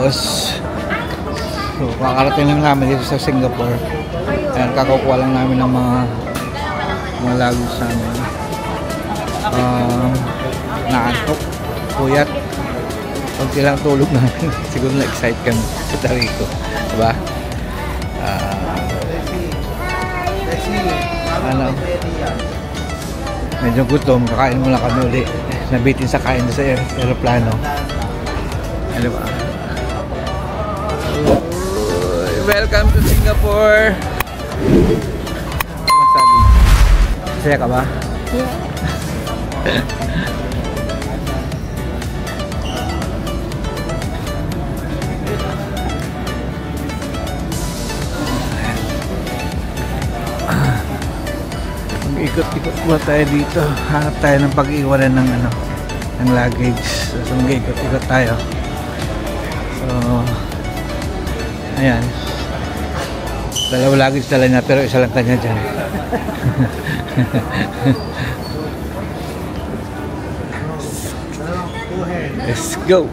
boss. So, kakarating lang namin dito sa Singapore. Ayan, kakukuha lang namin ng mga luggage namin. Naantok, puyat. Pag silang tulog namin, siguro na-excite kami sa Tariko. Diba? Medyo gutom, kakain muna kami ulit. Nabitin sa kain sa aeroplano. Ano ba? Welcome to Singapore! Masabi. Masaya ka ba? Yeah. Mag-ikot-ikot po tayo dito. Hanap tayo ng pag-iwanan ng ng luggage. So mag-ikot-ikot tayo. So ayan. Dalawa luggage dala niya pero isa lang kanya dyan. Let's go.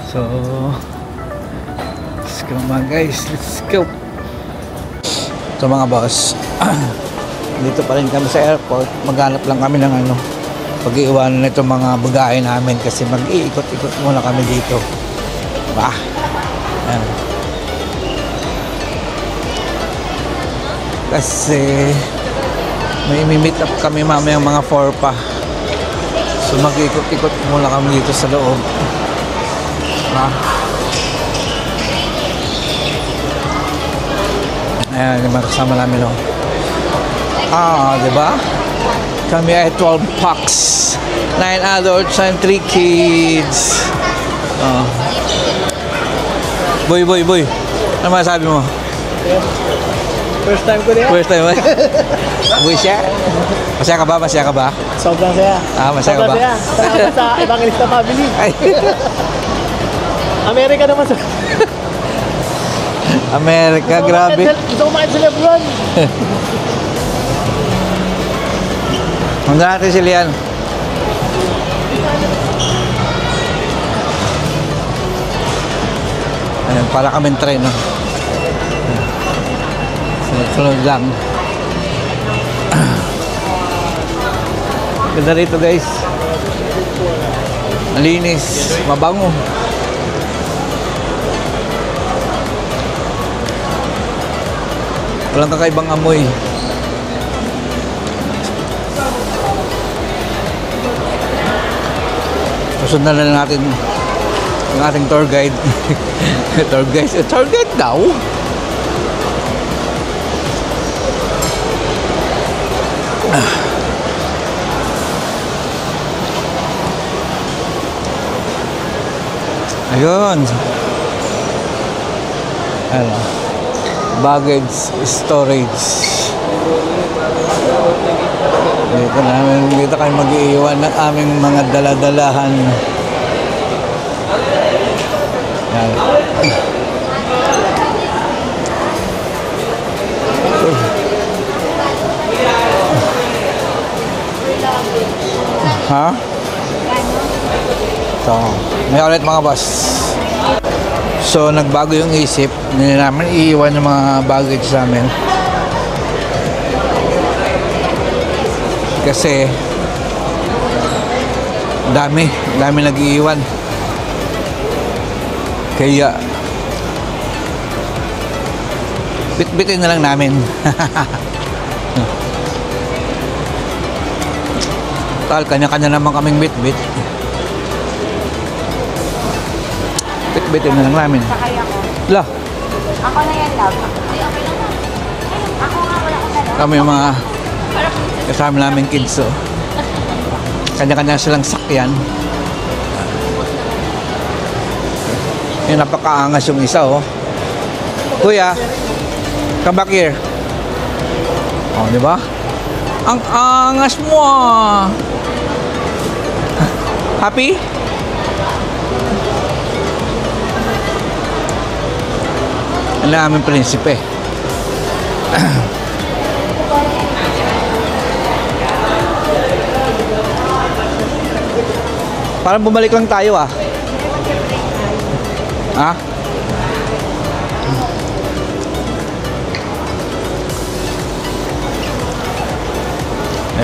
So let's go mga guys, let's go. So mga boss, dito pa rin kami sa airport. Maghanap lang kami ng pag-iwanan na itong mga bagahe namin kasi mag-iikot-ikot muna kami dito. Diba? Ayan. Kasi may meet up kami mamaya mga 4 pa. So mag-iikot-ikot muna kami dito sa loob. Diba? Ayan, yung mga kasama namin diba? Kami ay 12 packs, 9 adults and 3 kids. Boy. Ano masabi mo? First time ko din. First time mo? Boy siya? Masaya ka ba? Masaya ka ba? Sobrang saya. Masaya ka ba? Salamat sa Evangelista family. Amerika naman sa... Amerika, grabe. Gusto ko makit sa Lebron. Hanggang natin sila yan. Ayan, para kaming train. Sunod lang. Ganda rito guys. Malinis, mabango. Walang kakaibang amoy. Susundan na natin ang ating tour guide. Tour guide daw. Ayun. Ano? Baggage storage. Dito kayo mag-iiwan ng aming mga daladalahan. Yan. Ha? So, may ulit mga boss. So, nagbago yung isip. Hindi namin iiwan yung mga baggage namin. Kasi dami nag-iiwan. Kaya bit-bitin na lang namin. Tal, kanya-kanya naman kaming bit-bit. Bit-bitin na lang namin. Sakay ako. Lah. Ako na yan, love. Ay, okay lang. Ako nga, wala ko na. Kami yung mga kasama namin kids, kanya-kanya silang sakyan. Yung napakaangas yung isa, Kuya, come back here. Di ba? Ang angas mo, Happy? Ang aming prinsipe. Parang bumalik lang tayo ah. Ha?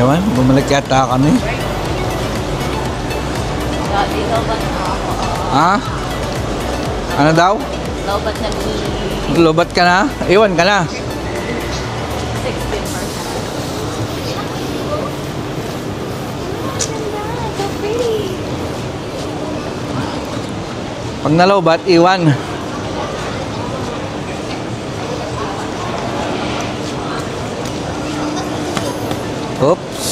Ewan, bumalik yata kami. Dati lobat na ako. Ha? Ano daw? Lobat na Lobat ka na? Iwan ka na. 16%. So pretty. Pag nalobat, iwan. Oops.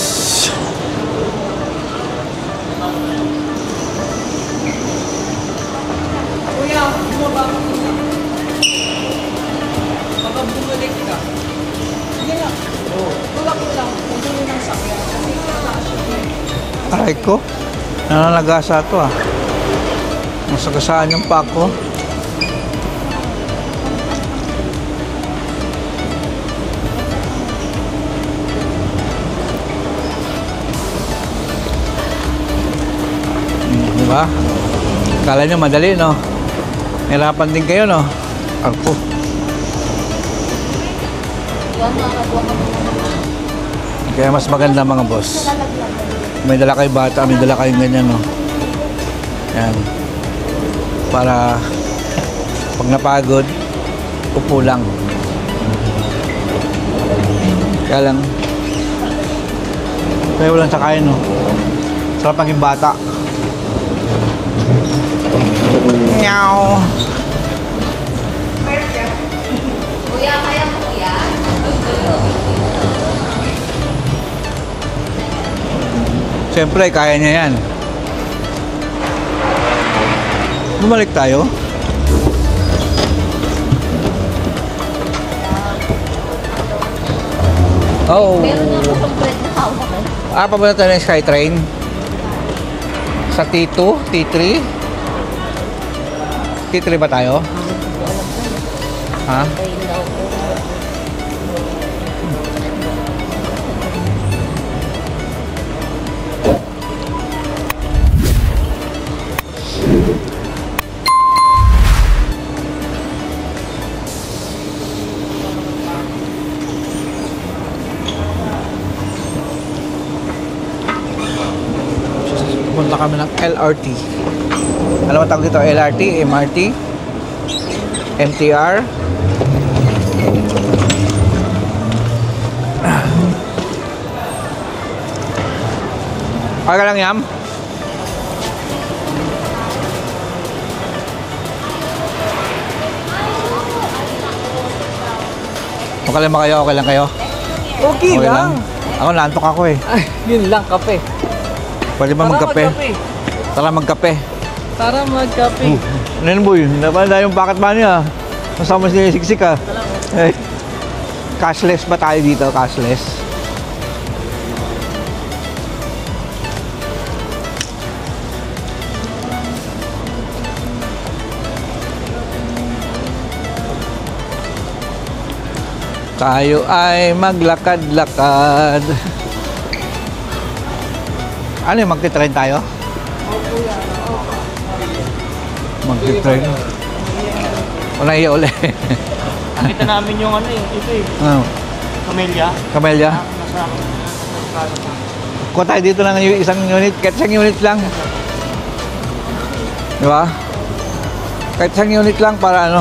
Aray ko. Nananagasa to ah. Masagasaan yung pack ko. Diba? Kala nyo madali, no? Hirapan din kayo, no? Ako. Yan mga kagawa ko. Kaya mas maganda mga boss. May dala kayong bata, may dala kayong ganyan, no? Yan. Para pag napagod, upo lang. Kaya lang, kaya walang sakayin, no? Sarap maging bata. Meow. Kuya, kaya mo kuya? Siyempre, kaya niya yan. Bumalik tayo. Oh. Meron nga po itong bread na hawak eh. Papunta tayo ng Skytrain. Sa T2, T3. T3 ba tayo? Ha? Ayun daw po. Punta kami ng LRT. Alam mo tawag dito? LRT, MRT, MTR. Okay lang yam? Okay lang ba kayo? Okay lang kayo? Okay lang. Ako naantok ako eh. Ay, yun lang, kape. Pwede ba magkape? Tara magkape. Tara magkape. Ano boy? Napanda yung pocket money ah. Masama si Siksik ah. Eh, cashless ba tayo dito? Cashless? Tayo ay maglakad-lakad. Ano yung magti-train tayo? Magti-train. O naiya uli. Nakita namin yung ano eh, ito eh, Ano? Camellia. Camellia? Nasa Kuha tayo dito ng isang unit. Kahit isang unit lang. Di ba? Kahit isang unit lang para ano.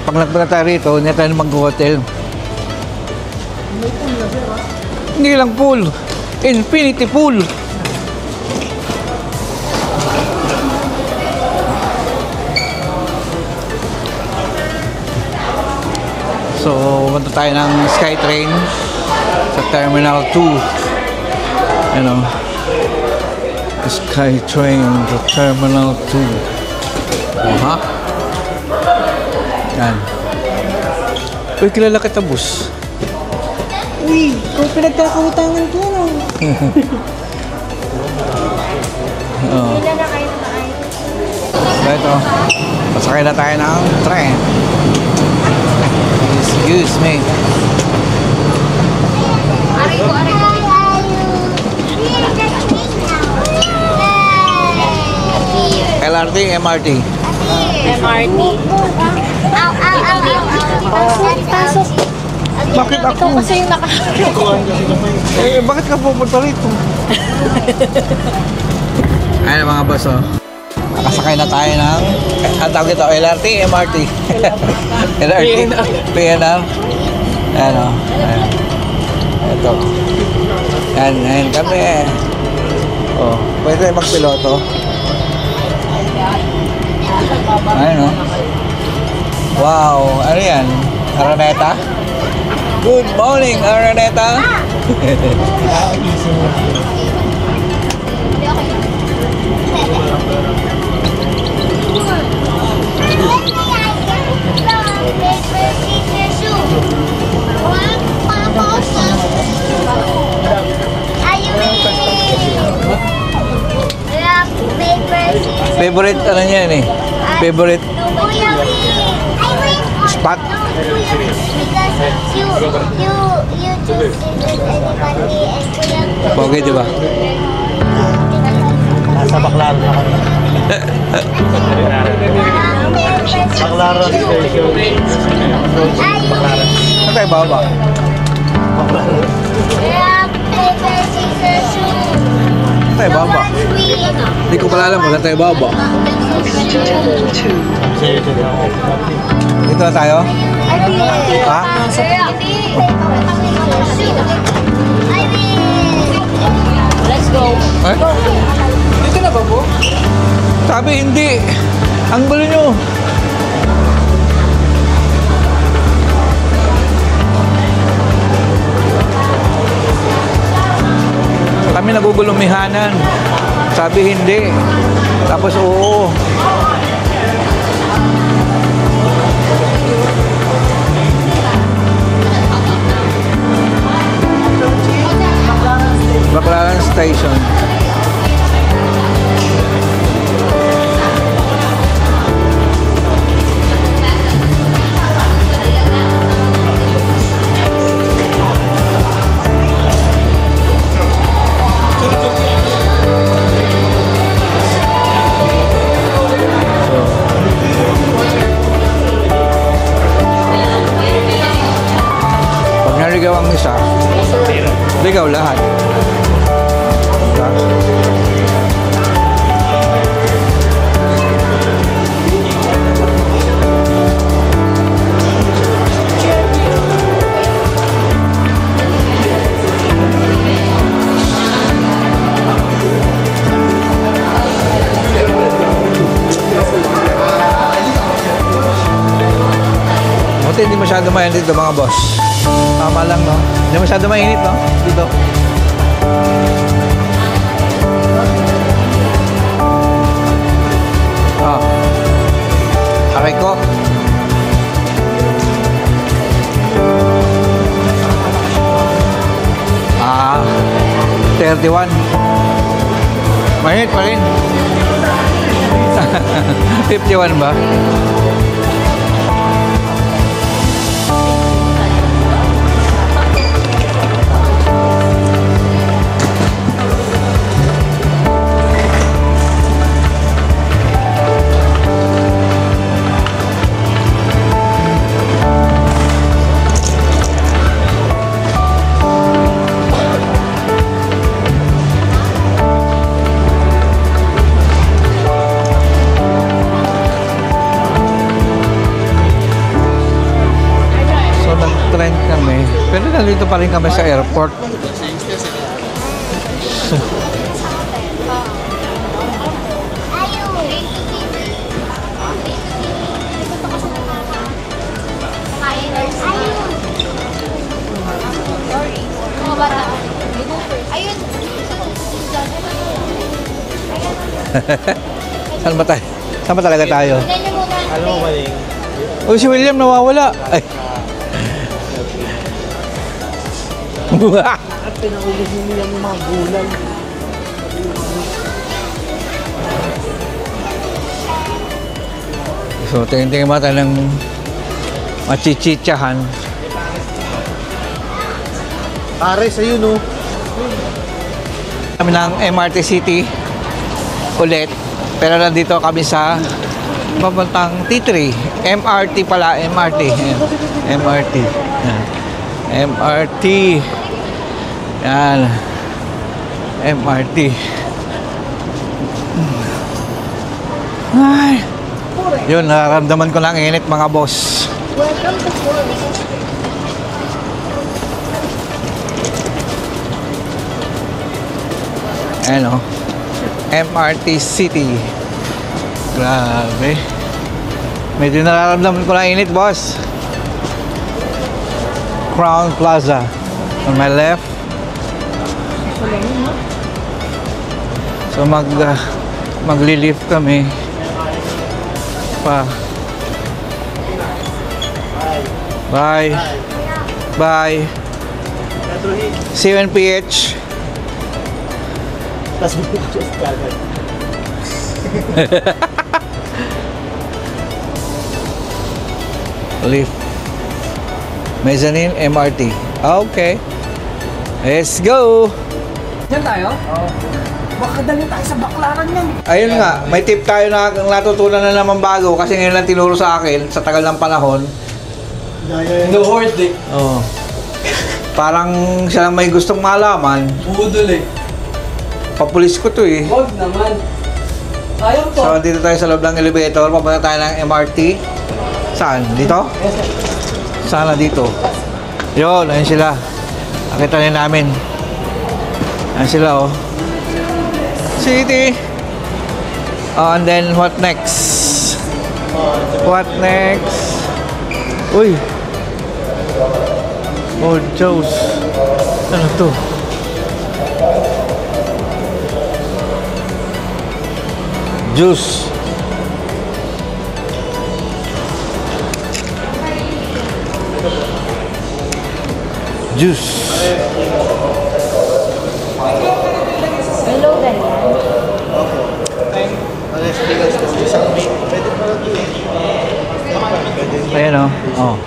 Pag nagpunta tayo rito, hindi tayo mag-hotel. Hindi lang pool. Infinity pool. So, punta tayo ng Skytrain sa Terminal 2. Ano? Skytrain to Terminal 2. Aha. Yan. Uy, kilala kita, boss. Uy, kung pinagkakautangan ko, no? Oo. Ilan na kayo na ayos? So, ito. Pasakay na tayo ng train. Excuse me. Aray ko, aray ko. LRT, MRT. MRT. Pasok. Bakit ako? Ikaw kasi yung Eh, bakit ka pupunta rito? Ayun mga boss, oh. Nakasakay na tayo ng, ang tawag ito, LRT, MRT. LRT, PNR. Ayan, oh. Ayan. Ito. Ayan kami. Oh, pwede magpiloto. Ayan, oh. Wow, ano yan? Araneta? Good morning, Araneta! Favorite ano niya yan eh? Favorite spot? Pogi, di ba? Nasa Baclaran na kami. Baclaran Station. Saan tayo baba? Saan tayo baba? Hindi ko pala alam kung saan tayo baba. Dito na tayo? Ha? Let's go. Eh? Dito na ba po? Sabi hindi. Ang gulo nyo. Kami nagugulumihanan. Sabi hindi. Tapos oo. Baclaran Station. Pag naligaw ang isa, ligaw lahat. Diba? Buti hindi masyado mainit dito mga boss. Tama lang, no? Hindi masyado mainit, no? Dito. Ah. Aray ko. Ah. 31. Mainit pa rin. 51 ba? Nag-trend kami. Pero nandito pa rin kami sa airport. Ayun. Saan ba tayo? Saan ba talaga tayo? Ganyan muna. Alam mo ba yung Oh, si William nawawala. Ay. at pinakubos mo nila ng mga gulay. So, tingin-tingin mata ng machichitsahan. Pare, sa'yo no? Kami ng MRT City ulit. Pero nandito kami sa papuntang T3. MRT pala, MRT. Ayan. MRT. Ayan. MRT. Yan. MRT. Ay. Yun, nararamdaman ko ng init mga boss. Ayan o. MRT City. Grabe. Medyo nararamdaman ko ng init, boss. Crown Plaza. On my left. So magli-lift kami pa. Bye. Bye. See you in PH. Tapos just kagad. Lift. Mezzanine MRT. Okay. Let's go. Diyan tayo? Oo. Baka dali tayo sa baklaran yan. Ayun nga, may tip tayo na natutunan na naman bago kasi ngayon lang tinuro sa akin sa tagal ng panahon. No horse eh. Oh. Parang siya lang may gustong malaman. Budol eh. Papulis ko to eh. Huwag naman. Ayaw po. So, dito tayo sa loob ng elevator. Papunta tayo ng MRT. Saan? Dito? Sana dito. Yun, ayun sila. Nakita rin namin. Ayun sila oh. City. Oh, and then what next? What next? Uy. Oh, Joe's. Ano to? Juice. Juice. Hello, ganyan. Ayan o. Oh.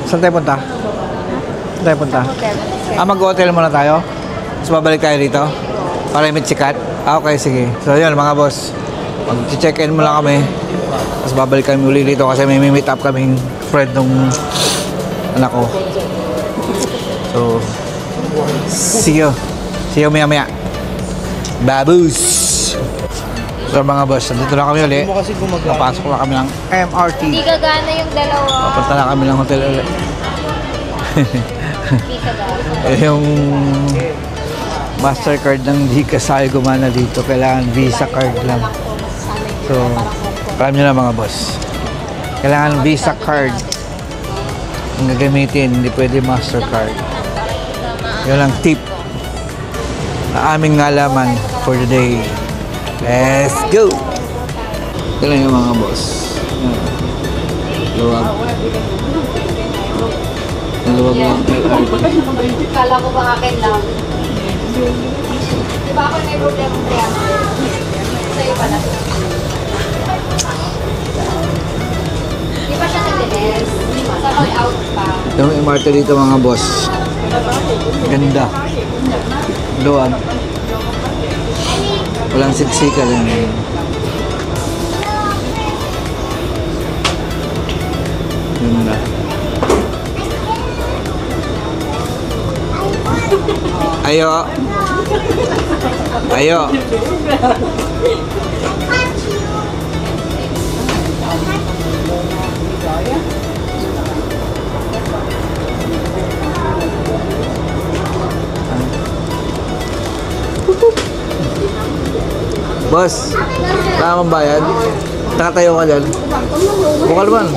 Saan tayo punta? Saan tayo punta? Hotel. Mag-hotel muna tayo. Tapos babalik tayo dito. Para i-meet si Kat. Okay, sige. So yun mga boss. Mag-check-in muna kami. Tapos babalik kami uli dito kasi may meet up kaming friend nung anak ko. So, see you. See you maya-maya. Baboos! So mga boss, dito na kami uli. Napasok na kami ng MRT. Hindi gagana yung dalawa. Papunta na kami ng hotel uli. Hindi gagana. Yung Mastercard ng di kasali gumana dito. Kailangan Visa card lang. So, alam nyo na mga boss. Kailangan Visa card ang gagamitin. Hindi pwede Mastercard. Yun ang tip na aming nalaman for the day. Let's go! Ito lang yung mga boss. Luwag. Luwag lang. Kala ko ba akin lang? Di ba ako may problema kaya? Sa'yo pala. Di ba siya nag-desk? Sa all-out pa. Yung MRT dito mga boss. Ganda. Luwag. Walang siksika lang. Ganda. Ayo. Ayo. Boss, wala kang bayad? Nakatayo ka dyan? Bukal man.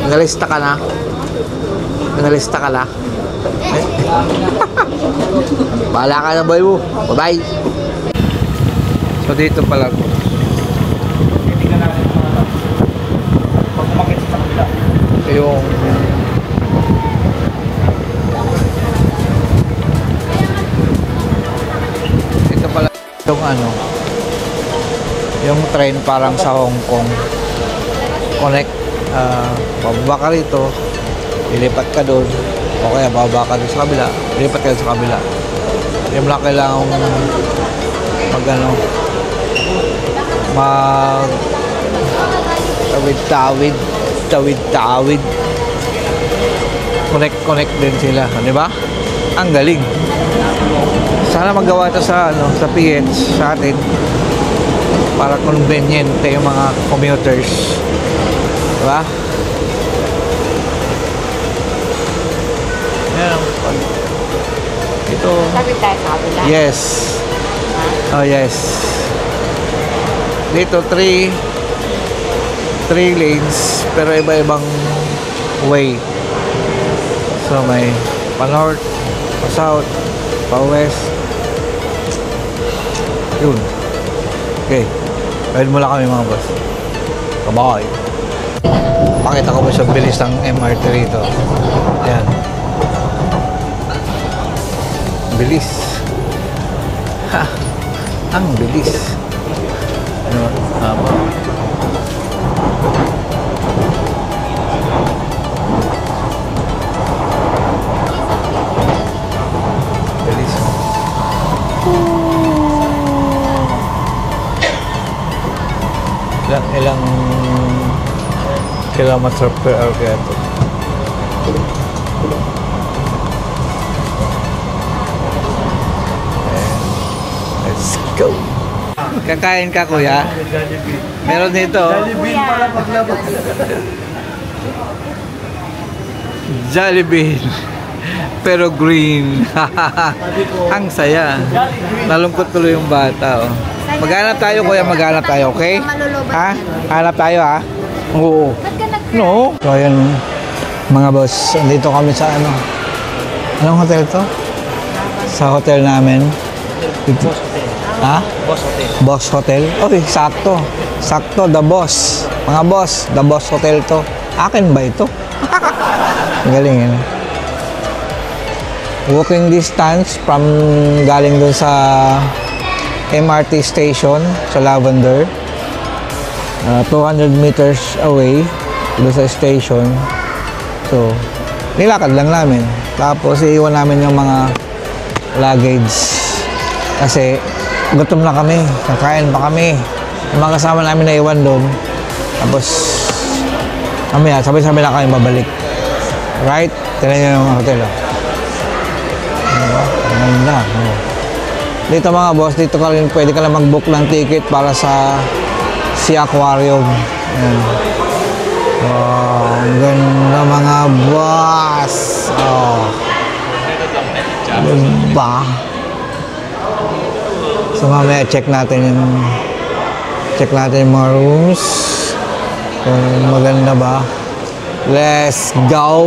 Nalista ka na? Nalista ka na? Bahala ka na boy mo. Bye-bye. So dito pala po. Yung yung ano, yung train parang sa Hong Kong. Connect, pababa ka rito, ilipat ka doon, O kaya bababa ka doon sa kabila, lipat ka sa kabila. Hindi mo lang kailangan tawid-tawid. Connect din sila, di ba? Ang galing. Sana magawa ito sa sa PH sa atin para convenient yung mga commuters. Di ba? Yan. Ito. Sabi tayo sa kabila. Yes. Oh, yes. Dito, 3 lanes, pero iba-ibang way. So, may pa-north, pa-south, pa-west. Yun. Okay. Pwede mo lang kami mga boss. Kabay. Pakita ko mo sa bilis ng MRT rito. Yan. Bilis. Ha! Ang bilis. Ano? Tama. Bilis. Ilang kilometer per hour kaya ito. Let's go. Kakain ka, kuya? Meron dito. Jollibee pala paglabas. Jollibee. Pero green. Ang saya. Nalungkot tuloy yung bata. Oh. Maghanap tayo, kuya. Maghanap tayo, okay? Ha? Hanap tayo, ha? Oo. No. So, ayan, mga boss. Dito kami sa ano. Anong hotel to? Sa hotel namin. Dito. Ha? Boss Hotel. Boss Hotel? Okay, sakto. Sakto, The Boss. Mga boss, The Boss Hotel to. Akin ba ito? Galing yun. Walking distance from galing dun sa MRT station sa Lavender. 200 meters away dun sa station. So, nilakad lang namin. Tapos, iiwan namin yung mga luggage. Kasi, gutom na kami, kakain pa kami. Yung mga kasama namin na iwan doon. Tapos, mamaya, sabay-sabay na kami babalik. Right? Tignan nyo yung hotel, oh. Diba? Ganda. Oh. Dito mga boss, dito ka rin, pwede ka lang mag-book ng ticket para sa Sea Aquarium. Ayan. Wow, ang ganda mga boss. Oh. Diba? So mamaya check natin yung mga rooms kung maganda ba. Let's go!